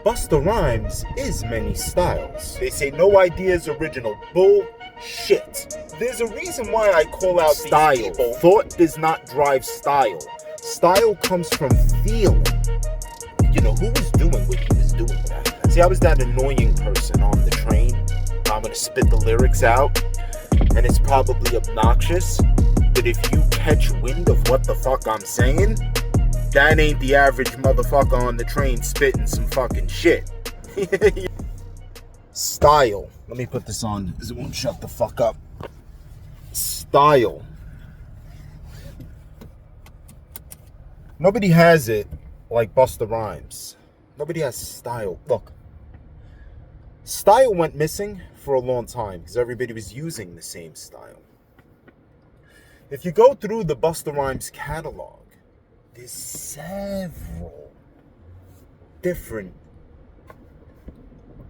Busta Rhymes is many styles. They say no idea is original. Bullshit. There's a reason why I call out style. These people. Thought does not drive style. Style comes from feeling. You know, who was doing what he was doing that? See, I was that annoying person on the train. I'm gonna spit the lyrics out, and it's probably obnoxious, but if you catch wind of what the fuck I'm saying, that ain't the average motherfucker on the train spitting some fucking shit. Style. Let me put this on because it won't shut the fuck up. Style. Nobody has it like Busta Rhymes. Nobody has style. Look. Style went missing for a long time because everybody was using the same style. If you go through the Busta Rhymes catalog, there's several different.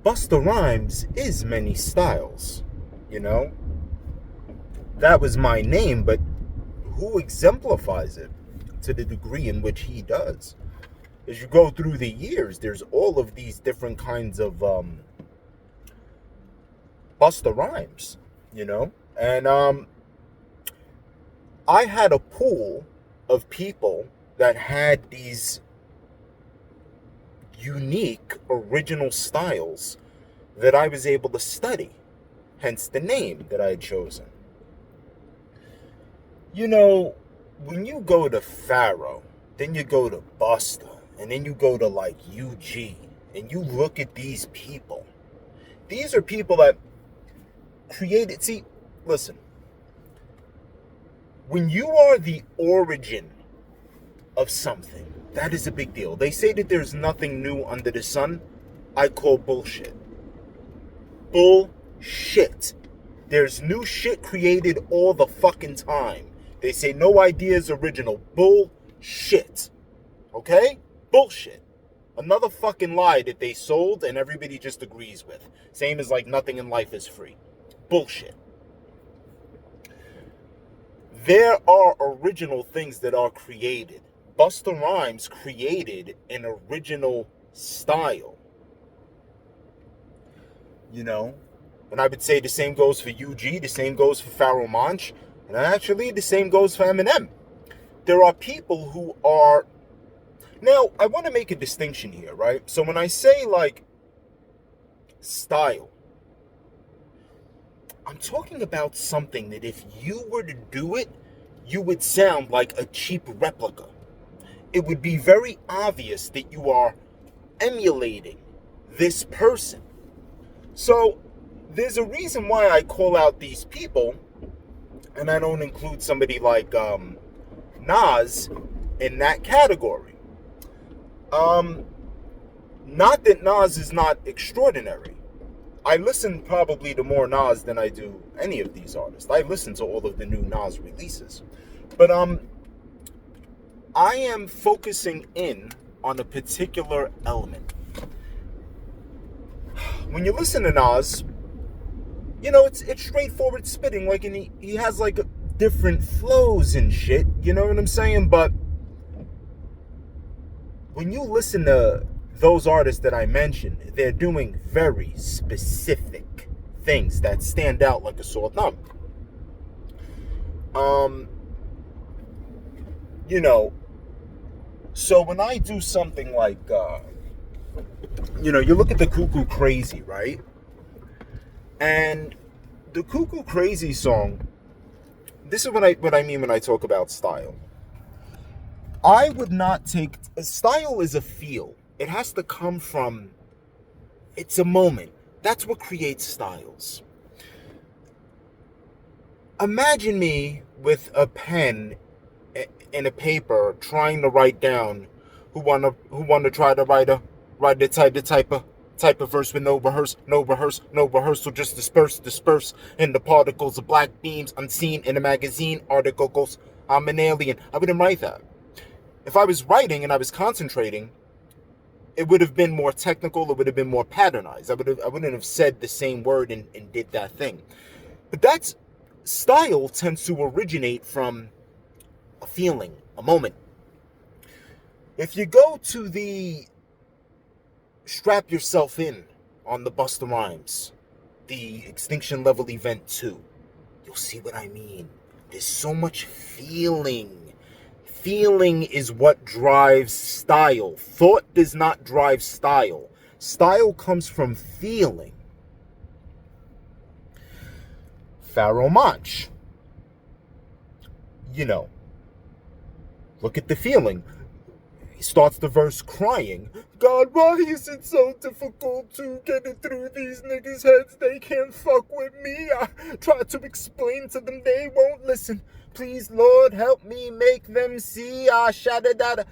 Busta Rhymes is many styles, you know? That was my name, but who exemplifies it to the degree in which he does? As you go through the years, there's all of these different kinds of Busta Rhymes, you know? And I had a pool of people that had these unique original styles that I was able to study, hence the name that I had chosen. You know, when you go to Pharaoh, then you go to Busta, and then you go to like UG, and you look at these people. These are people that created, see, listen, when you are the origin of something, that is a big deal. They say that there's nothing new under the sun. I call bullshit. Bullshit. There's new shit created all the fucking time. They say no idea is original. Bullshit. Okay? Bullshit. Another fucking lie that they sold and everybody just agrees with. Same as like nothing in life is free. Bullshit. There are original things that are created. Busta Rhymes created an original style. You know? And I would say the same goes for UG, the same goes for Pharoah Monch, and actually the same goes for Eminem. There are people who are... Now, I want to make a distinction here, right? So when I say, like, style, I'm talking about something that if you were to do it, you would sound like a cheap replica. It would be very obvious that you are emulating this person. So there's a reason why I call out these people, and I don't include somebody like Nas in that category. Not that Nas is not extraordinary. I listen probably to more Nas than I do any of these artists. I listen to all of the new Nas releases. But I am focusing in on a particular element. When you listen to Nas, you know, it's straightforward spitting, like, and he has like different flows and shit, you know what I'm saying? But when you listen to those artists that I mentioned, they're doing very specific things that stand out like a sore thumb. You know, so when I do something like, you know, you look at the Cuckoo Crazy, right? And the Cuckoo Crazy song, this is what I mean when I talk about style. I would not take, style is a feel. It has to come from, it's a moment. That's what creates styles. Imagine me with a pen and a paper trying to write down who want to try to write the type of verse with no rehearsal, just disperse in the particles of black beams unseen in a magazine article goes, I'm an alien. I wouldn't write that. If I was writing and I was concentrating, it would have been more technical, it would have been more patternized. I wouldn't have said the same word and did that thing. But that's, style tends to originate from a feeling, a moment. If you go to the strap yourself in on the Busta Rhymes, the Extinction Level Event 2. You'll see what I mean. There's so much feeling. Feeling is what drives style. Thought does not drive style. Style comes from feeling. Pharaoh Monch. You know, look at the feeling. He starts the verse crying. God, why is it so difficult to get it through these niggas' heads? They can't fuck with me. I try to explain to them, they won't listen. Please, Lord, help me make them see. Shada-dada.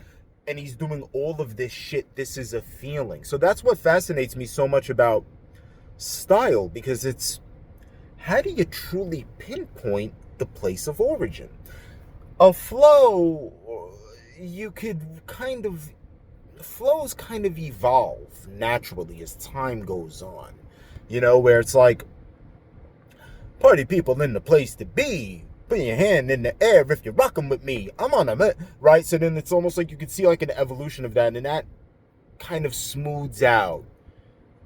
And he's doing all of this shit. This is a feeling. So that's what fascinates me so much about style, because it's, how do you truly pinpoint the place of origin? A flow, you could kind of, flows kind of evolve naturally as time goes on, you know, where it's like, party people in the place to be, put your hand in the air if you're rocking with me, I'm on a, right? So then it's almost like you could see like an evolution of that, and that kind of smooths out,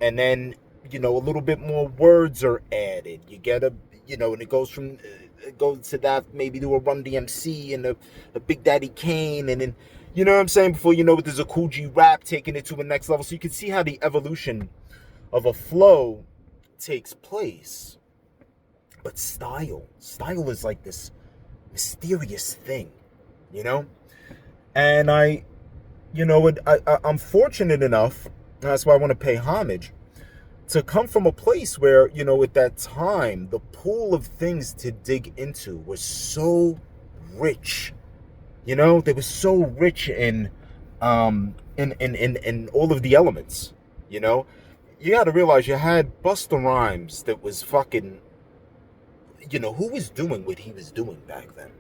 and then, you know, a little bit more words are added, you get a, you know, and it goes from goes to that, maybe to a Run DMC and a Big Daddy Kane, and then, you know what I'm saying, before you know it, there's a Cool G Rap taking it to the next level. So you can see how the evolution of a flow takes place. But style is like this mysterious thing, you know? And I'm fortunate enough, that's why I want to pay homage, to come from a place where, you know, at that time, the pool of things to dig into was so rich. You know, they were so rich in all of the elements. You know, you got to realize you had Busta Rhymes that was fucking, you know, who was doing what he was doing back then.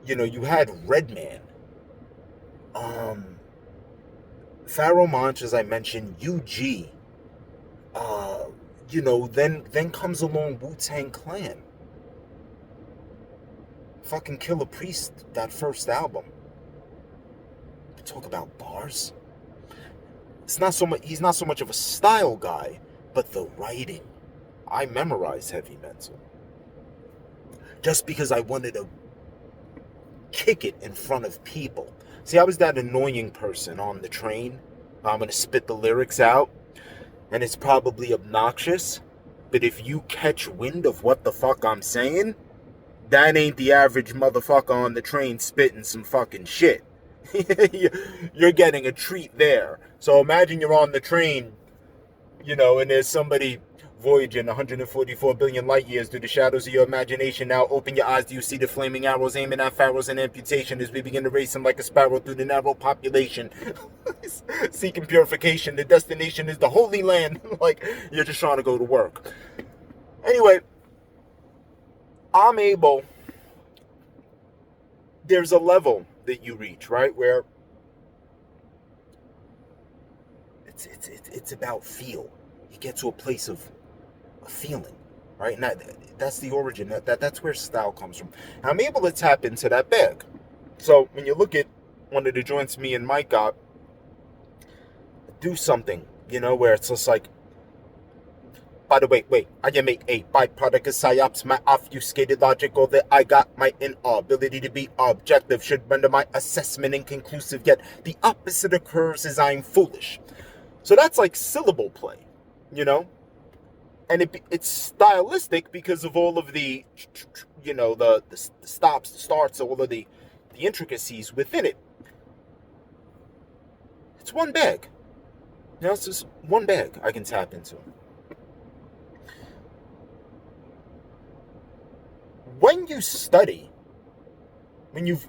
You know, you had Redman, Pharaoh Monch, as I mentioned, UG. You know, then comes along Wu-Tang Clan. Fucking Killer Priest, that first album. Talk about bars. It's not so much. He's not so much of a style guy, but the writing. I memorized Heavy Mental just because I wanted to kick it in front of people. See, I was that annoying person on the train. I'm gonna spit the lyrics out, and it's probably obnoxious, but if you catch wind of what the fuck I'm saying, that ain't the average motherfucker on the train spitting some fucking shit. You're getting a treat there. So imagine you're on the train, you know, and there's somebody voyaging 144 billion light years through the shadows of your imagination. Now open your eyes, do you see the flaming arrows aiming at pharaohs and amputation as we begin to race them like a sparrow through the narrow population? Seeking purification, the destination is the Holy Land. Like, you're just trying to go to work. Anyway, I'm able, there's a level that you reach, right, where it's about feel. You get to a place of a feeling, right? And that's the origin. That's where style comes from. And I'm able to tap into that bag. So when you look at one of the joints me and Mike got, Do Something, you know, where it's just like, by the way, I can make a byproduct of psyops, my obfuscated logic, or that I got my inability to be objective should render my assessment inconclusive, yet the opposite occurs as I'm foolish. So that's like syllable play, you know? And it's stylistic because of all of the, you know, the stops, the starts, all of the intricacies within it. It's one bag. You know, it's just one bag I can tap into. When you study, when you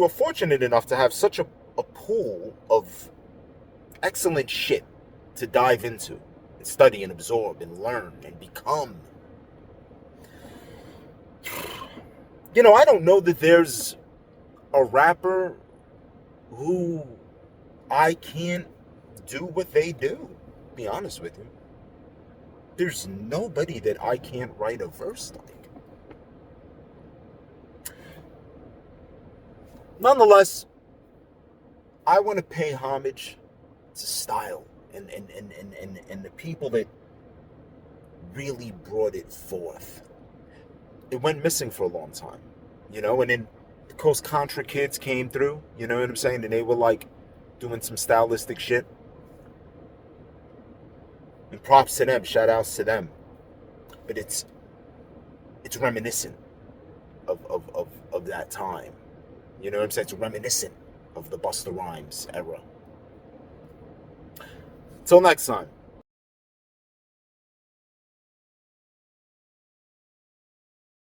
are fortunate enough to have such a pool of excellent shit to dive into and study and absorb and learn and become, you know, I don't know that there's a rapper who I can't do what they do, to be honest with you. There's nobody that I can't write a verse like. Nonetheless, I want to pay homage It's a style, and the people that really brought it forth. It went missing for a long time, and then the Coast Contra kids came through, you know what I'm saying? And they were like doing some stylistic shit. And props to them, shout outs to them. But it's reminiscent of that time. You know what I'm saying? It's reminiscent of the Busta Rhymes era. Till next time.